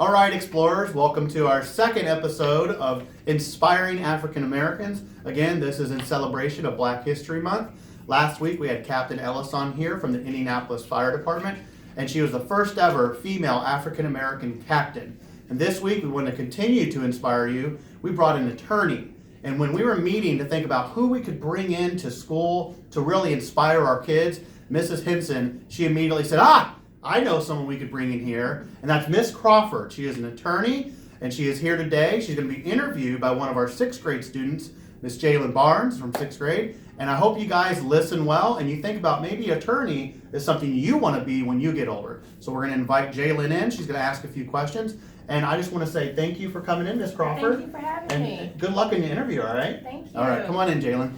All right, explorers, welcome to our second episode of Inspiring African Americans. Again, this is in celebration of Black History Month. Last week we had Captain Ellis on here from the Indianapolis Fire Department, and she was the first ever female African American captain. And this week we want to continue to inspire you. We brought an attorney, and when we were meeting to think about who we could bring into school to really inspire our kids, Mrs. Henson, she immediately said, I know someone we could bring in here, and that's Miss Crawford. She is an attorney, and she is here today. She's going to be interviewed by one of our sixth grade students, Miss Jalen Barnes from sixth grade. And I hope you guys listen well, and you think about maybe attorney is something you want to be when you get older. So we're going to invite Jalen in. She's going to ask a few questions. And I just want to say thank you for coming in, Miss Crawford. Thank you for having me. Good luck in the interview, all right? Thank you. All right, come on in, Jalen.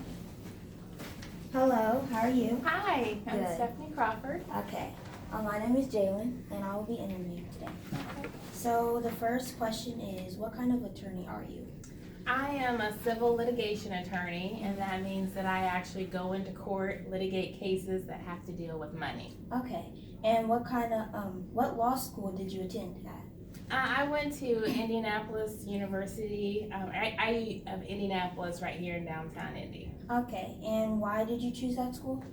Hello, how are you? Hi, I'm Good. Stephanie Crawford. Okay, my name is Jalen, and I will be interviewing today. Okay. So the first question is, what kind of attorney are you? I am a civil litigation attorney, and that means that I actually go into court, litigate cases that have to deal with money. Okay, and what law school did you attend at? I went to Indianapolis University. I of Indianapolis right here in downtown Indy. Okay, and why did you choose that school?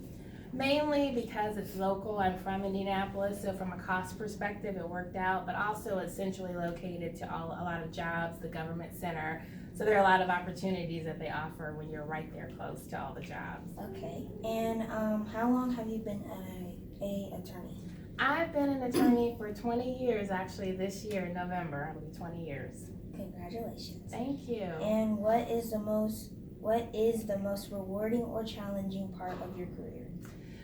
Mainly because it's local. I'm from Indianapolis, so from a cost perspective, it worked out. But also, it's centrally located to a lot of jobs, the government center. So there are a lot of opportunities that they offer when you're right there close to all the jobs. Okay, and how long have you been a attorney? I've been an attorney for 20 years, actually. This year, in November, it'll be 20 years. Congratulations. Thank you. And what is the most rewarding or challenging part of your career?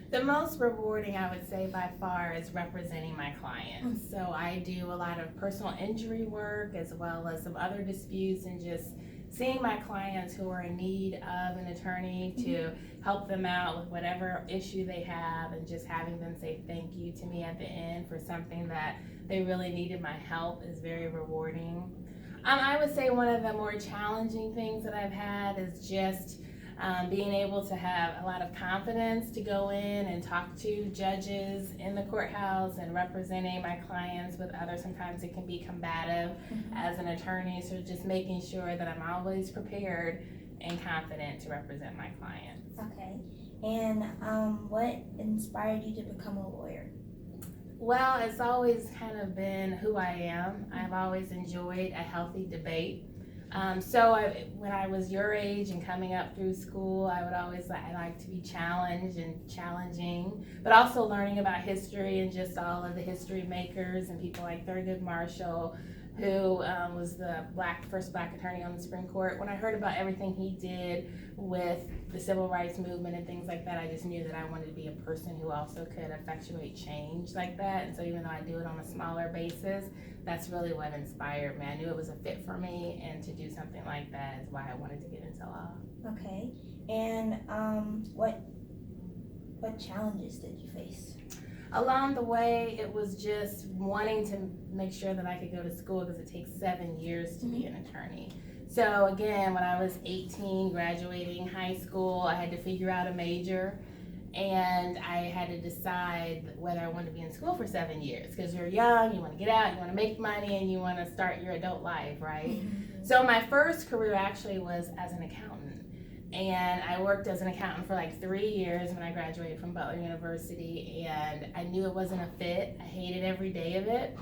The most rewarding, I would say, by far, is representing my clients. So I do a lot of personal injury work as well as some other disputes, and just seeing my clients who are in need of an attorney to help them out with whatever issue they have, and just having them say thank you to me at the end for something that they really needed my help is very rewarding. I would say one of the more challenging things that I've had is just being able to have a lot of confidence to go in and talk to judges in the courthouse and representing my clients with others. Sometimes it can be combative as an attorney, so just making sure that I'm always prepared and confident to represent my clients. Okay, and what inspired you to become a lawyer? Well, it's always kind of been who I am. I've always enjoyed a healthy debate. When I was your age and coming up through school, I like to be challenged and challenging, but also learning about history and just all of the history makers and people like Thurgood Marshall, who was the first black attorney on the Supreme Court. When I heard about everything he did with the civil rights movement and things like that, I just knew that I wanted to be a person who also could effectuate change like that. And so even though I do it on a smaller basis, that's really what inspired me. I knew it was a fit for me, and to do something like that is why I wanted to get into law. Okay, and what challenges did you face? Along the way, it was just wanting to make sure that I could go to school, because it takes 7 years to be an attorney. So again, when I was 18, graduating high school, I had to figure out a major, and I had to decide whether I wanted to be in school for 7 years, because you're young, you want to get out, you want to make money, and you want to start your adult life, right? So my first career actually was as an accountant. And I worked as an accountant for like 3 years when I graduated from Butler University, and I knew it wasn't a fit. I hated every day of it,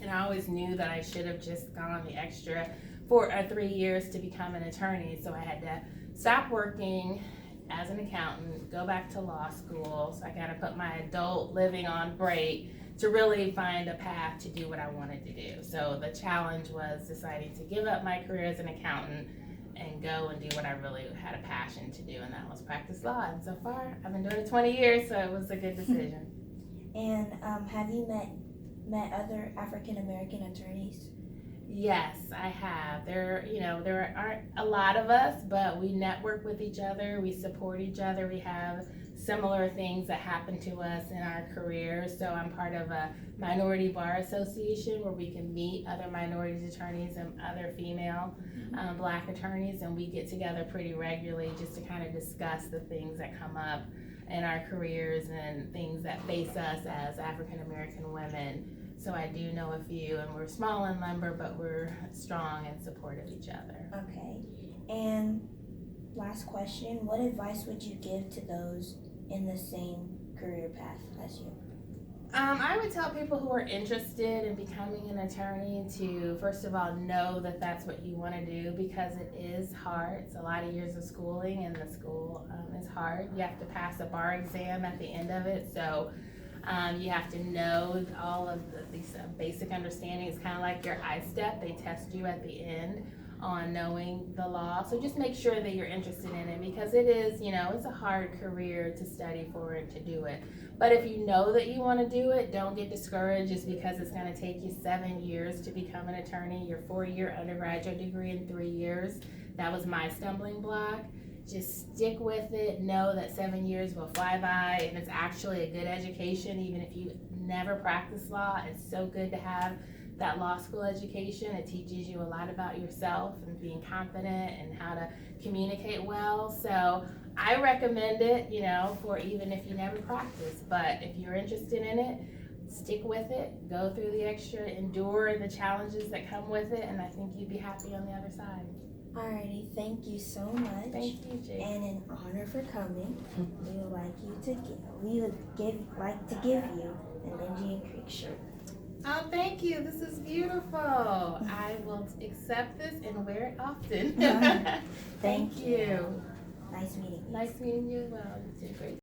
and I always knew that I should have just gone the extra 4 or 3 years to become an attorney. So I had to stop working as an accountant, go back to law school. So I got to put my adult living on break to really find a path to do what I wanted to do. So the challenge was deciding to give up my career as an accountant and go and do what I really had a passion to do, and that was practice law. And so far, I've been doing it 20 years, so it was a good decision. And have you met other African American attorneys? Yes, I have. There aren't a lot of us, but we network with each other, we support each other, we have similar things that happen to us in our careers. So I'm part of a minority bar association where we can meet other minorities attorneys and other female black attorneys, and we get together pretty regularly just to kind of discuss the things that come up in our careers and things that face us as African American women. So I do know a few, and we're small in number, but we're strong and support of each other. Okay. And last question, what advice would you give to those in the same career path as you? I would tell people who are interested in becoming an attorney to, first of all, know that that's what you want to do, because it is hard. It's a lot of years of schooling, and the school is hard. You have to pass a bar exam at the end of it, so you have to know all of these basic understanding. It's kind of like your I-STEP. They test you at the end on knowing the law. So just make sure that you're interested in it, because it is, it's a hard career to study for and to do it. But if you know that you want to do it, don't get discouraged just because it's going to take you 7 years to become an attorney, your 4-year undergraduate degree in 3 years. That was my stumbling block. Just stick with it. Know that 7 years will fly by, and it's actually a good education. Even if you never practice law, it's so good to have that law school education. It teaches you a lot about yourself and being confident and how to communicate well. So I recommend it, for even if you never practice. But if you're interested in it, stick with it, go through the extra, endure the challenges that come with it, and I think you'd be happy on the other side. Alrighty, thank you so much. Thank you, Jake. And an honor for coming. We would like to give you an Indian Creek shirt. Oh, thank you. This is beautiful. I will accept this and wear it often. Thank you. Nice meeting you. Nice meeting you as well. You did great.